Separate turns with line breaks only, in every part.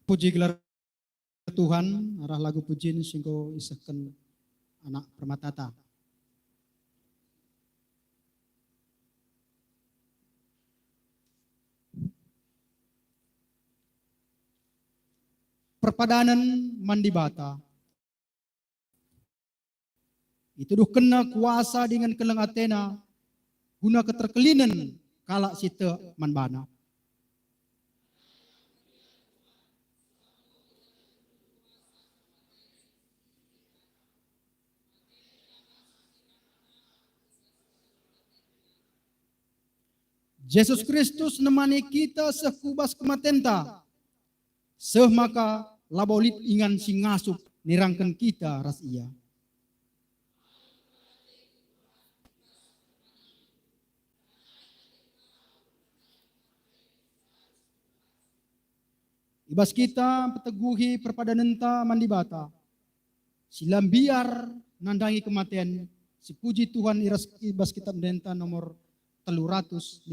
Puji gelar Tuhan, arah lagu pujian singko isahkan anak permatata. Perpadanan mandibata. Itu duh kena kuasa dengan keleng Athena, guna keterkelinan kalak sita manbana. Yesus Kristus nemani kita sekubas kematenta, seh maka labolit ingan singasup nirangkan kita ras ia. Ibas kita peteguhi perpadanenta mandibata, silam biar nandangi kematian, sepuji Tuhan ibas kita mendenta nomor 357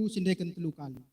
sindekan 3 kali.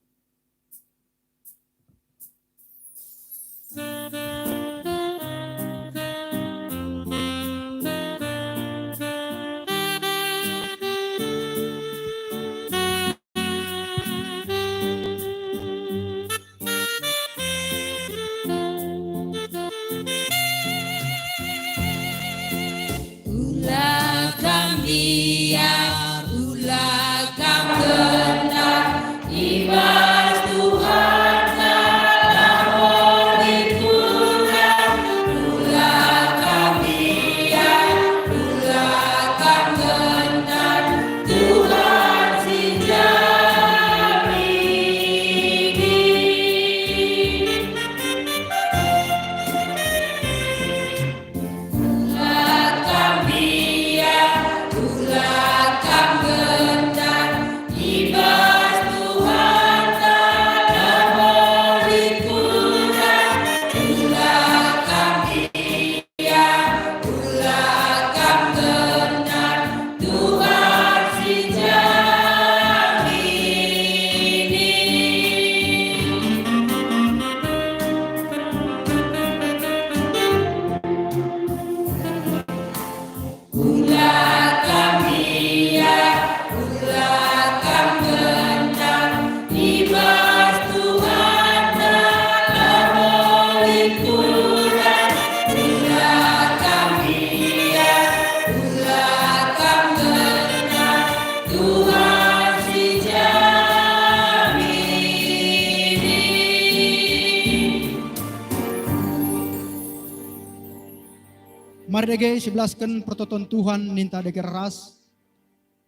Mari dege sebelaskan pertoton Tuhan ninta dege ras.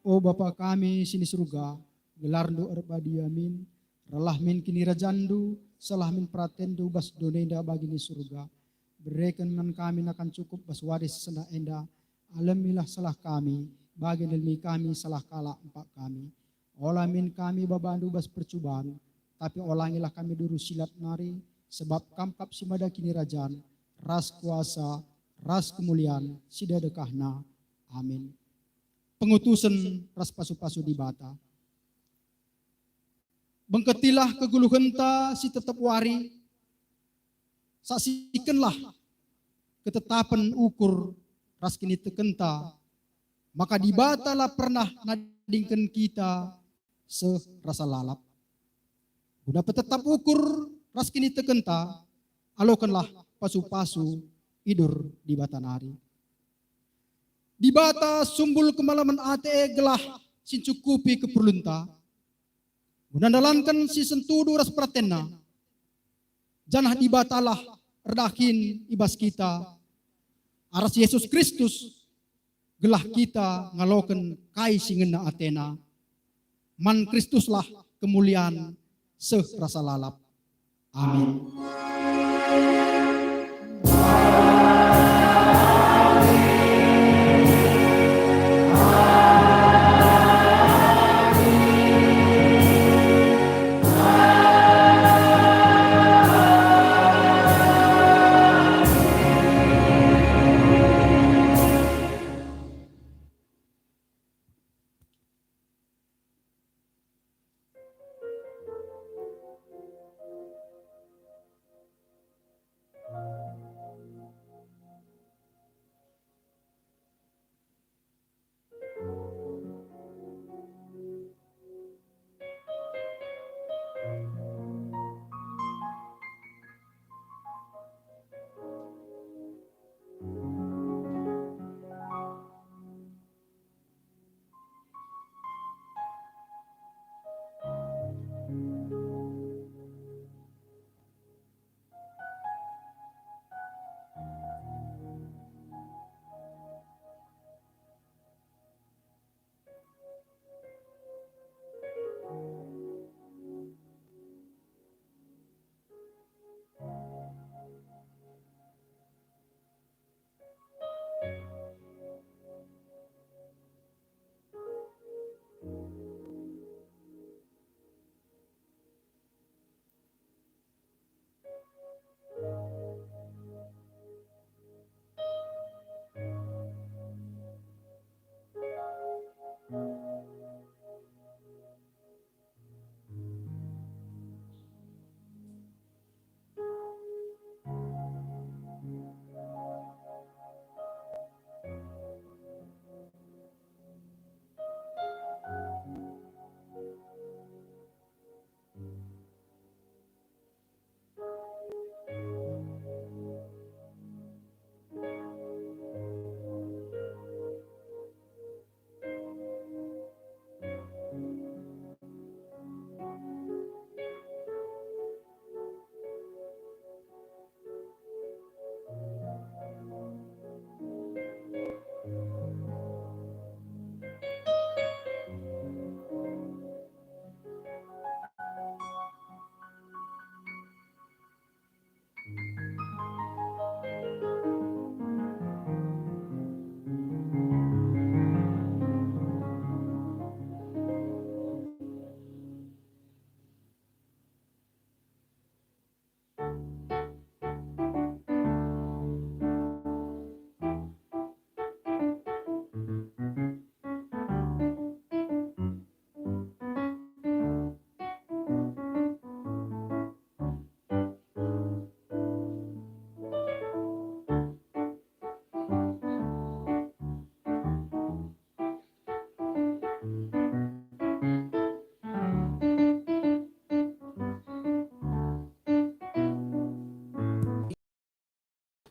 O Bapa kami sini surga, gelardu erbadi amin, relah min kini rajandu, salah min pratendu bas donenda bagi ni surga. Berikan nan kami akan cukup bas wadis sena enda, alamilah salah kami, bagi nelmi kami salah kala empat kami. Olah min kami babandu bas percubaan, tapi olangilah kami duru silat nari, sebab kampap simada kini rajan, ras kuasa, ras kemuliaan, sidadekahna. Amin. Pengutusan ras pasu-pasu di bata. Bengketilah keguluhenta si tetap wari, saksikanlah ketetapan ukur ras kini tekenta, maka di batalah pernah nadingkan kita serasa lalap. Guna petetap ukur ras kini tekenta, alokanlah pasu-pasu idur di bata nari. Di bata sumbul kemalaman ate gelah sincukupi keperlunta. Gunandalankan si sentudu ras pratena. Janah di batalah erdakin ibas kita. Aras Yesus Kristus gelah kita ngaloken kai singena Athena. Man Kristuslah kemuliaan seh rasa lalap. Amin.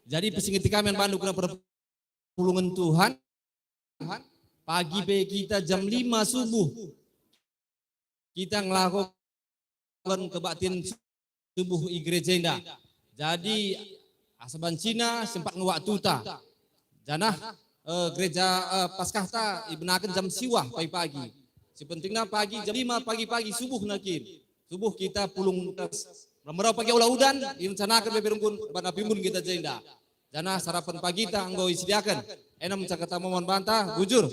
Jadi pesingiti kami yang bandu kena perpulungan Tuhan. Pagi pe kita jam 5 subuh. Kita ngelakukan kebaktian subuh i gereja indah. Jadi asaban Cina sempat ngewaktu ta. Janah gereja Paskah ta ibenakan jam siwah pagi-pagi. Sepentingnya pagi jam 5 pagi-pagi subuh nakin. Subuh kita pulung merau pagi ulah udan direncanakan beberungkun pada pimun kita jenda. Janah sarapan pagi ta anggo isdiakan. Enam cakata momon bantah bujur.